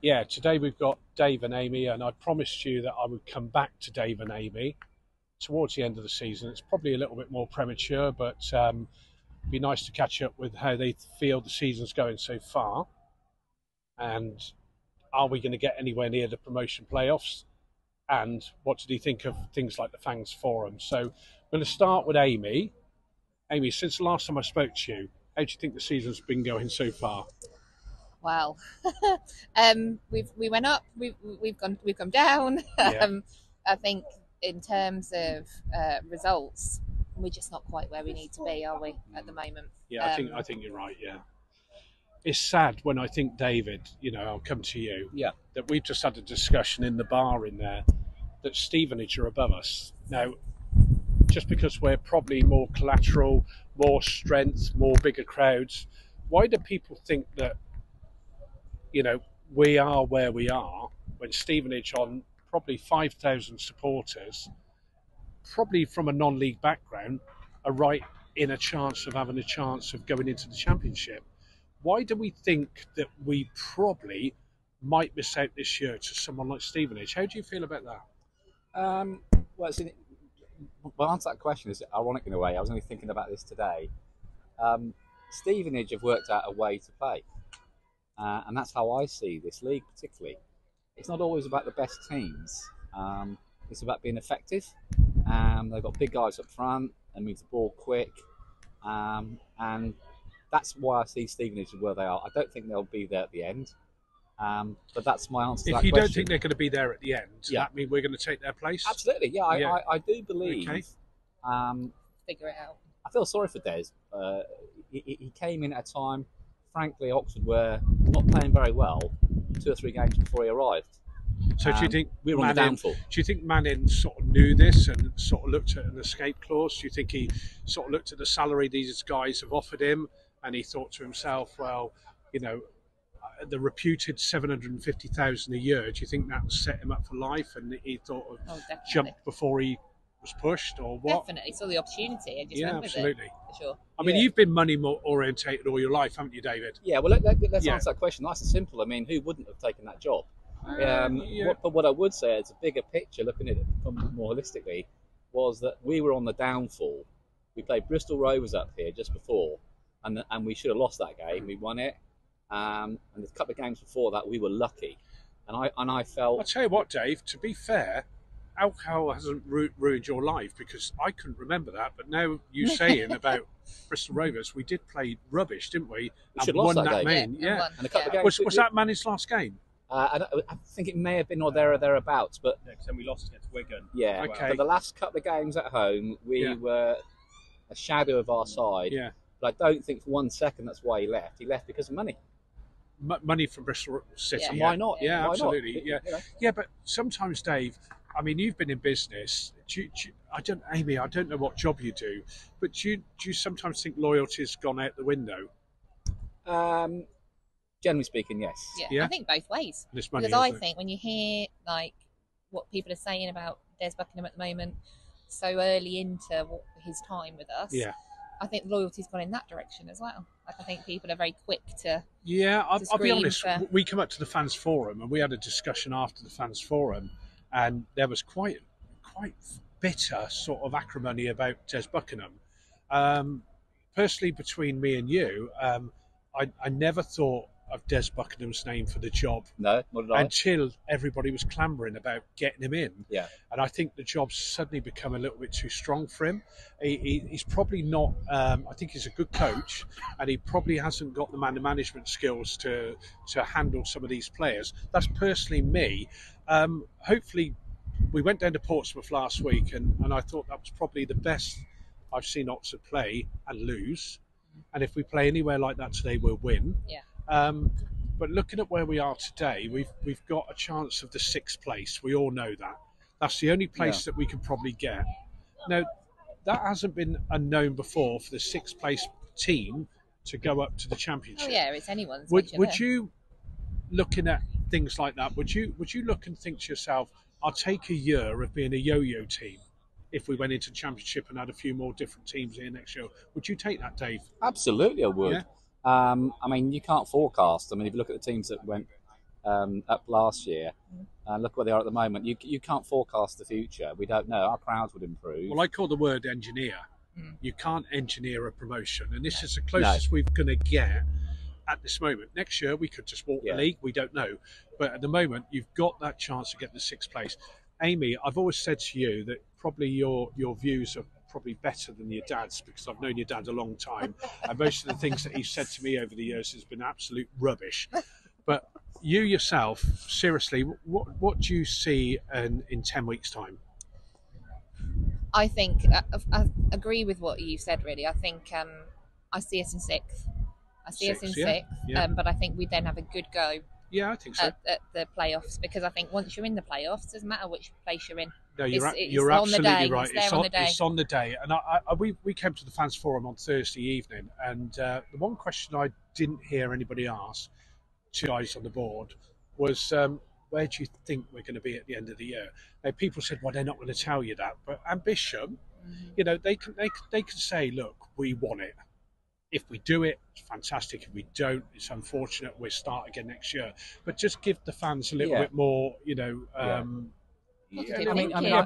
Yeah, today we've got Dave and Amy, and I promised you that I would come back to Dave and Amy towards the end of the season. It's probably a little bit more premature, but it'd be nice to catch up with how they feel the season's going so far, and are we going to get anywhere near the promotion playoffs? And what did he think of things like the Fangs Forum? So I'm going to start with Amy. Amy, since the last time I spoke to you, how do you think the season's been going so far? Well, we went up, we've come down. Yeah, I think in terms of results, we're just not quite where we need to be, are we, at the moment? yeah, I think you're right. Yeah, it's sad when I think, David, I'll come to you, Yeah. that we've just had a discussion in the bar in there that Stevenage are above us. Now, just because we're probably more collateral, more strength, more bigger crowds, why do people think that, we are where we are when Stevenage, on probably 5,000 supporters, probably from a non-league background, are right in a chance of having a chance of going into the Championship? Why do we think that we probably might miss out this year to someone like Stevenage? How do you feel about that? Um, well, answer that question is ironic in a way. I was only thinking about this today. Stevenage have worked out a way to play, and that's how I see this league particularly. It's not always about the best teams. It's about being effective. They've got big guys up front and move the ball quick, and that's why I see Stevenage where they are. I don't think they'll be there at the end, but that's my answer to If that you question. don't think they're going to be there at the end, does Yeah. that mean we're going to take their place? Absolutely, yeah, Yeah. I do believe. Okay. Figure it out. I feel sorry for Des. He came in at a time, frankly, Oxford were not playing very well 2 or 3 games before he arrived. So do you think we were on the downfall? Do you think Manning sort of knew this and sort of looked at an escape clause? Do you think he sort of looked at the salary these guys have offered him and he thought to himself, well, the reputed 750,000 a year, do you think that set him up for life and he thought of Definitely. jumped before he was pushed, or what? Definitely saw the opportunity and just Yeah, went with it, absolutely. for sure. I mean, Yeah. you've been money orientated all your life, haven't you, David? Yeah, well, let's Yeah. answer that question nice and simple. I mean, who wouldn't have taken that job? Yeah. But what I would say, as a bigger picture, looking at it more holistically, was that we were on the downfall. We played Bristol Rovers up here just before, and we should have lost that game. We won it, and a couple of games before that, we were lucky. And I felt. I'll tell you what, Dave, to be fair, alcohol hasn't ruined your life, because I couldn't remember that. But now you saying about Bristol Rovers, we did play rubbish, didn't we? We should And have lost won that that game. game. Yeah. And a couple of Yeah. games. Was that Manning's last game? I think it may have been or thereabouts, but Yeah, 'cause then we lost against Wigan. yeah. Okay. But the last couple of games at home, we Yeah. were a shadow of our side. Yeah. But I don't think for 1 second that's why he left. He left because of money. Money from Bristol City. Yeah. And why not? Yeah, Why not? absolutely. Yeah. You know? Yeah, but sometimes, Dave, I mean, you've been in business. Amy, I don't know what job you do, but do you sometimes think loyalty's gone out the window? Generally speaking, yes. Yeah, I think both ways. This money, Because I isn't it? think when you hear like what people are saying about Des Buckingham at the moment, so early into his time with us, Yeah. I think loyalty's gone in that direction as well. Like I think people are very quick to. Yeah, I'll be scream honest. for- We come up to the fans forum and we had a discussion after the fans forum, and there was quite bitter sort of acrimony about Des Buckingham. Personally, between me and you, I never thought of Des Buckingham's name for the job No, not at all. until everybody was clamouring about getting him in. Yeah. And I think the job's suddenly become a little bit too strong for him. He's probably not. I think he's a good coach, and he probably hasn't got the management skills to handle some of these players. That's personally me. Hopefully, we went down to Portsmouth last week, and I thought that was probably the best I've seen Oxford play and lose. And if we play anywhere like that today, we'll win. Yeah. But looking at where we are today, we've got a chance of the 6th place. We all know that. That's the only place that we can probably get. Now, that hasn't been unknown before for the 6th place team to go up to the Championship. Oh yeah, it's anyone's. Would you, looking at things like that, would you look and think to yourself, I'll take a year of being a yo-yo team if we went into Championship and had a few more different teams here next year? Would you take that, Dave? Absolutely, I would. Yeah. I mean, you can't forecast. I mean, if you look at the teams that went up last year. And look where they are at the moment. You can't forecast the future. We don't know. Our crowds would improve. Well, I call the word engineer. You can't engineer a promotion, and this is the closest we're going to get at this moment. Next year we could just walk the league. We don't know, but at the moment you've got that chance to get the 6th place. Amy, I've always said to you that probably your views are probably better than your dad's, because I've known your dad a long time, and most of the things that he's said to me over the years has been absolute rubbish. But you yourself, seriously, what do you see in 10 weeks' time? I think I agree with what you said. Really, I think I see us in 6th. I see us in 6th, but I think we then have a good go. Yeah, I think so. At the playoffs, because I think once you're in the playoffs, it doesn't matter which place you're in. No, you're absolutely right. It's on the day. And we came to the fans forum on Thursday evening, and the one question I didn't hear anybody ask, 2 guys on the board, was where do you think we're going to be at the end of the year? Now, people said, well, they're not going to tell you that, but ambition, they can say, look, we want it. If we do it, it's fantastic. If we don't, it's unfortunate. We'll start again next year. But just give the fans a little bit more,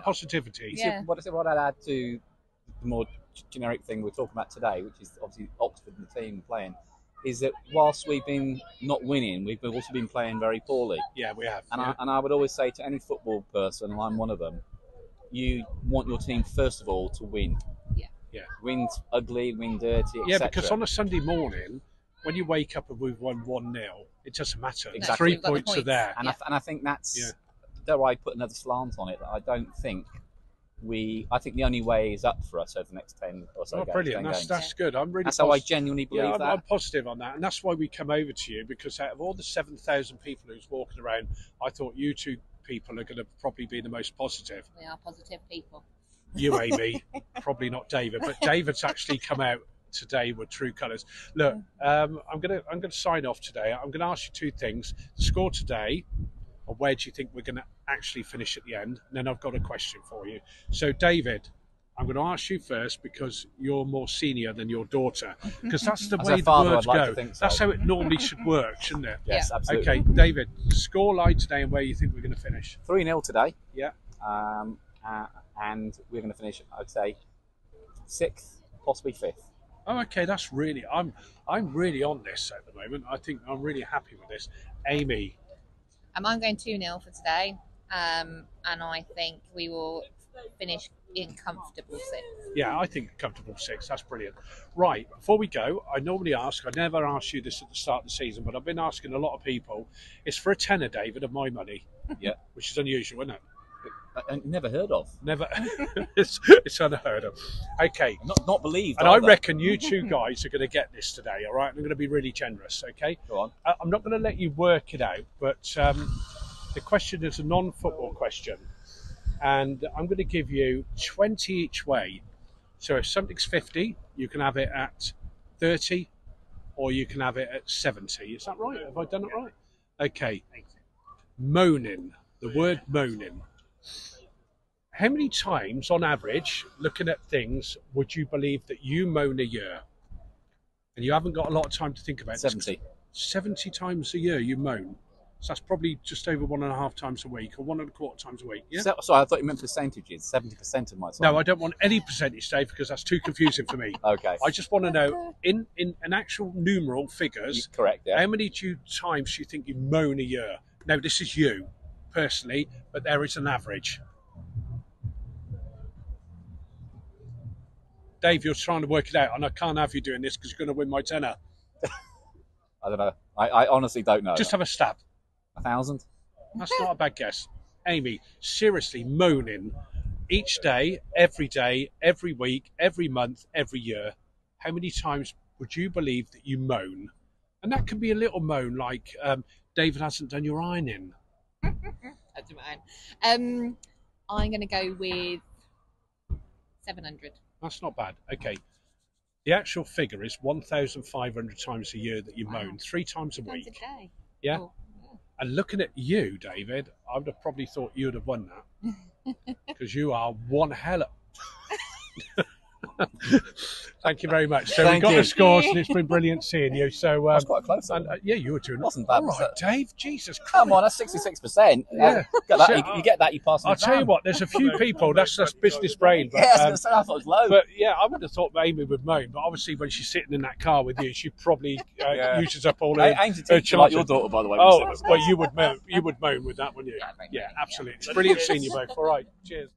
positivity. Yeah. What I'd add to the more generic thing we're talking about today, which is obviously Oxford and the team playing, is that whilst we've been not winning, we've also been playing very poorly. Yeah, we have. And I would always say to any football person, and I'm one of them, you want your team first of all to win. Yeah. Win ugly, win dirty, etc. Yeah, because on a Sunday morning, when you wake up and we've won 1-0, it doesn't matter. Exactly. 3 points are there. And I think that's, dare I put another slant on it, that I don't think I think the only way is up for us over the next 10 or so games. Brilliant. That's good. I'm really That's how I genuinely believe that. I'm positive on that. And that's why we come over to you, because out of all the 7,000 people who's walking around, I thought you two people are going to probably be the most positive. We are positive people. You, Amy, probably not David, but David's actually come out today with true colours. Look, I'm gonna sign off today. I'm going to ask you 2 things: the score today, or where do you think we're going to actually finish at the end? And then I've got a question for you. So, David, I'm going to ask you first because you're more senior than your daughter, because that's the way the words go. That's how it normally should work, shouldn't it? Yes, absolutely. Okay, David, score line today and where you think we're going to finish? 3-0 today. Yeah. And we're going to finish, I'd say, 6th, possibly 5th. Oh, okay, that's really. I'm really on this at the moment. I think I'm really happy with this. Amy. I'm going 2-0 for today, and I think we will finish in comfortable 6th. Yeah, I think comfortable 6th. That's brilliant. Right, before we go, I normally ask. I never ask you this at the start of the season, but I've been asking a lot of people. It's for a tenner, David, of my money. Yeah, which is unusual, isn't it? Never heard of. Never. It's unheard of. Okay. Not believed. And I reckon you 2 guys are going to get this today, all right? I'm going to be really generous, okay? Go on. I'm not going to let you work it out, but the question is a non-football question. And I'm going to give you 20 each way. So if something's 50, you can have it at 30, or you can have it at 70. Is that right? Have I done it right? Okay. Moaning. The word moaning. How many times, on average, looking at things, would you believe that you moan a year? And you haven't got a lot of time to think about it. 70. 70 times a year you moan. So that's probably just over 1.5 times a week, or 1.25 times a week. Yeah. So I thought you meant percentages. 70% of my time. No, I don't want any percentage, Dave, because that's too confusing for me. Okay. I just want to know in an actual numeral figures. Correct. Yeah. How many times do you think you moan a year? Now, this is you personally, but there is an average. Dave, you're trying to work it out, and I can't have you doing this because you're going to win my tenner. I don't know. I honestly don't know. Just have a stab. 1,000? That's not a bad guess. Amy, seriously, moaning each day, every week, every month, every year. How many times would you believe that you moan? And that can be a little moan like, David hasn't done your ironing. I don't mind. I'm going to go with 700. That's not bad. Okay. The actual figure is 1,500 times a year that you moan, 3 times a week. Times a day. Yeah. Oh, yeah. And looking at you, David, I would have probably thought you'd have won that. Because you are one hell of... Thank you very much. So we got the scores, and it's been brilliant seeing you. So I was quite close. Yeah, you were doing. Wasn't bad. All right, Dave. Jesus Christ. Come on, that's 66%. Yeah. You get that, you pass the I'll tell you what. There's a few people. That's business brain. But, I thought it was low. But yeah, I would have thought Amy would moan. But obviously, when she's sitting in that car with you, she probably uses up all her. Amy's a teacher like your daughter, by the way. Oh, well, you would moan with that, wouldn't you? Yeah, absolutely. It's brilliant seeing you both. All right, cheers.